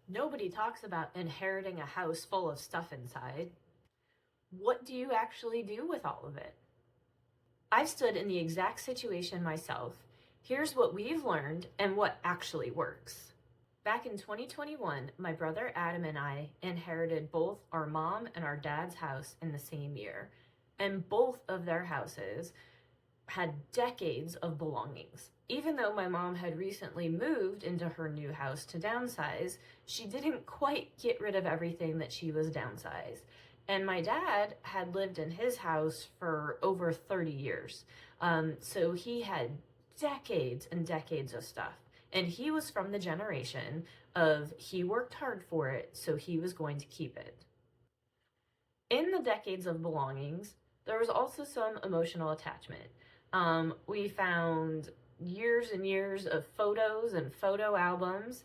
Nobody talks about inheriting a house full of stuff inside. What do you actually do with all of it? I've stood in the exact situation myself. Here's what we've learned and what actually works. Back in 2021, my brother Adam and I inherited both our mom and our dad's house in the same year, and both of their houses had decades of belongings. Even though my mom had recently moved into her new house to downsize, she didn't quite get rid of everything that she was downsized. And my dad had lived in his house for over 30 years. So he had decades and decades of stuff. And he was from the generation of he worked hard for it, so he was going to keep it. In the decades of belongings, there was also some emotional attachment. We found years and years of photos and photo albums,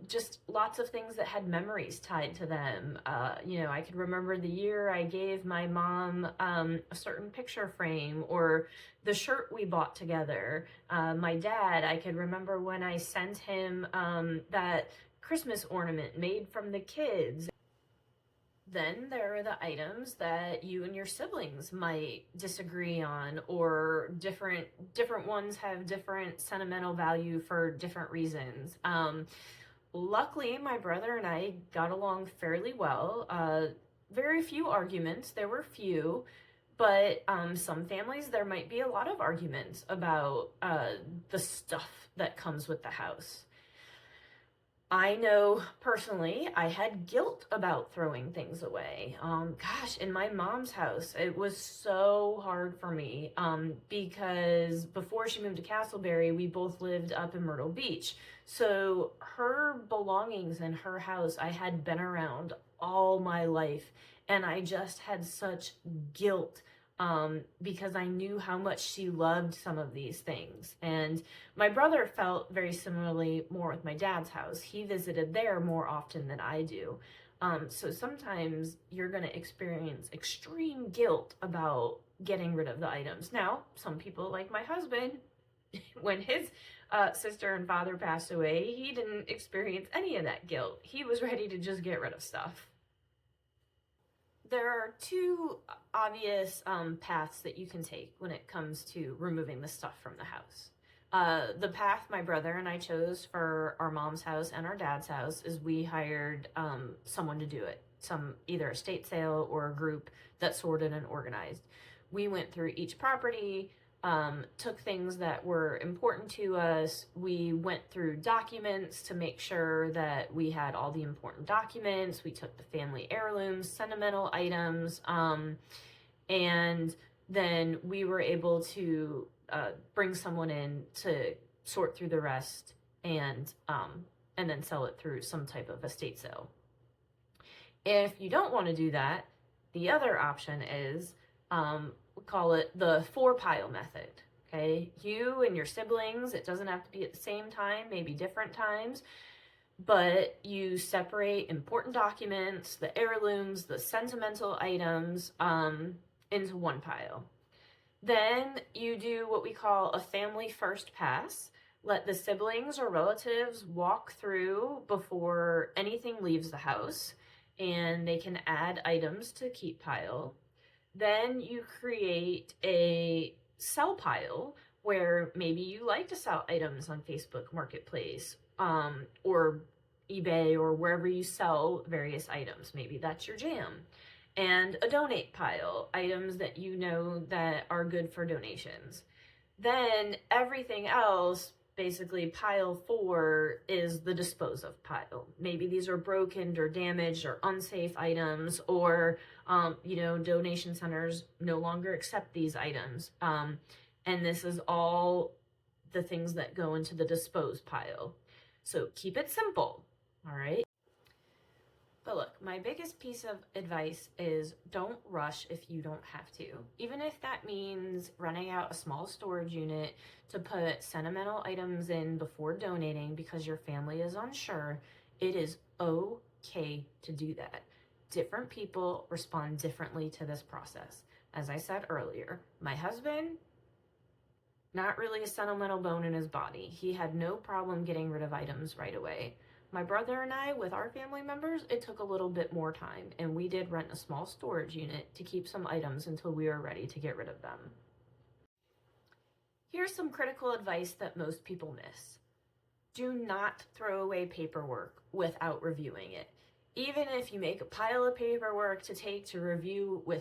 just lots of things that had memories tied to them. I could remember the year I gave my mom a certain picture frame, or the shirt we bought together. My dad, I could remember when I sent him that Christmas ornament made from the kids. Then there are the items that you and your siblings might disagree on, or different ones have different sentimental value for different reasons. Luckily, my brother and I got along fairly well. Very few arguments. There were few, but some families there might be a lot of arguments about the stuff that comes with the house. I know personally I had guilt about throwing things away. In my mom's house, it was so hard for me because before she moved to Castleberry, we both lived up in Myrtle Beach. So her belongings in her house, I had been around all my life, and I just had such guilt because I knew how much she loved some of these things. And my brother felt very similarly more with my dad's house. He visited there more often than I do. So sometimes you're going to experience extreme guilt about getting rid of the items. Now, some people, like my husband, when his sister and father passed away, he didn't experience any of that guilt. He was ready to just get rid of stuff. There are two obvious paths that you can take when it comes to removing the stuff from the house. The path my brother and I chose for our mom's house and our dad's house is we hired someone to do it, either estate sale or a group that sorted and organized. We went through each property, took things that were important to us. We went through documents to make sure that we had all the important documents. We took the family heirlooms, sentimental items, and then we were able to bring someone in to sort through the rest and then sell it through some type of estate sale. If you don't want to do that, the other option is we call it the 4-pile method. Okay, you and your siblings, it doesn't have to be at the same time, maybe different times, but you separate important documents, the heirlooms, the sentimental items into one pile. Then you do what we call a family first pass. Let the siblings or relatives walk through before anything leaves the house, and they can add items to keep pile. Then you create a sell pile where maybe you like to sell items on Facebook Marketplace or eBay or wherever you sell various items. Maybe that's your jam. And a donate pile, items that you know that are good for donations. Then everything else, basically pile 4, is the dispose of pile. Maybe these are broken or damaged or unsafe items, or donation centers no longer accept these items. And this is all the things that go into the dispose pile. So keep it simple, all right? But look, my biggest piece of advice is don't rush if you don't have to. Even if that means renting out a small storage unit to put sentimental items in before donating because your family is unsure, it is okay to do that. Different people respond differently to this process. As I said earlier, my husband, not really a sentimental bone in his body. He had no problem getting rid of items right away. My brother and I, with our family members, it took a little bit more time, and we did rent a small storage unit to keep some items until we were ready to get rid of them. Here's some critical advice that most people miss. Do not throw away paperwork without reviewing it. Even if you make a pile of paperwork to take to review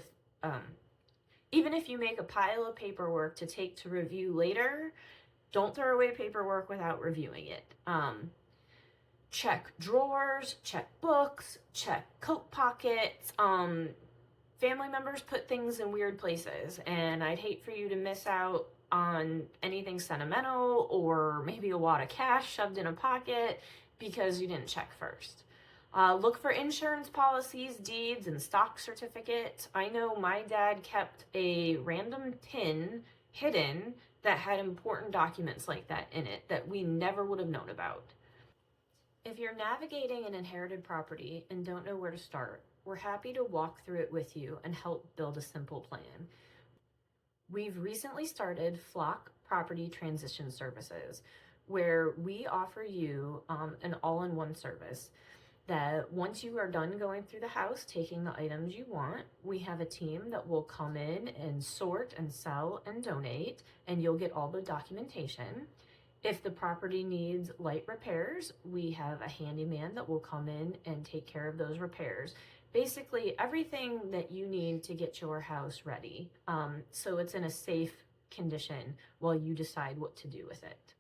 later, don't throw away paperwork without reviewing it. Check drawers, check books, check coat pockets. Family members put things in weird places, and I'd hate for you to miss out on anything sentimental or maybe a wad of cash shoved in a pocket because you didn't check first. Look for insurance policies, deeds, and stock certificates. I know my dad kept a random tin hidden that had important documents like that in it that we never would have known about. If you're navigating an inherited property and don't know where to start, we're happy to walk through it with you and help build a simple plan. We've recently started Flock Property Transition Services, where we offer you an all-in-one service that once you are done going through the house, taking the items you want, we have a team that will come in and sort and sell and donate, and you'll get all the documentation. If the property needs light repairs, we have a handyman that will come in and take care of those repairs. Basically, everything that you need to get your house ready, so it's in a safe condition while you decide what to do with it.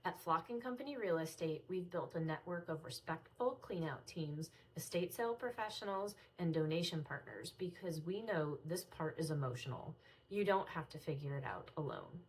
At Flock & Company Real Estate, we've built a network of respectful cleanout teams, estate sale professionals, and donation partners because we know this part is emotional. You don't have to figure it out alone.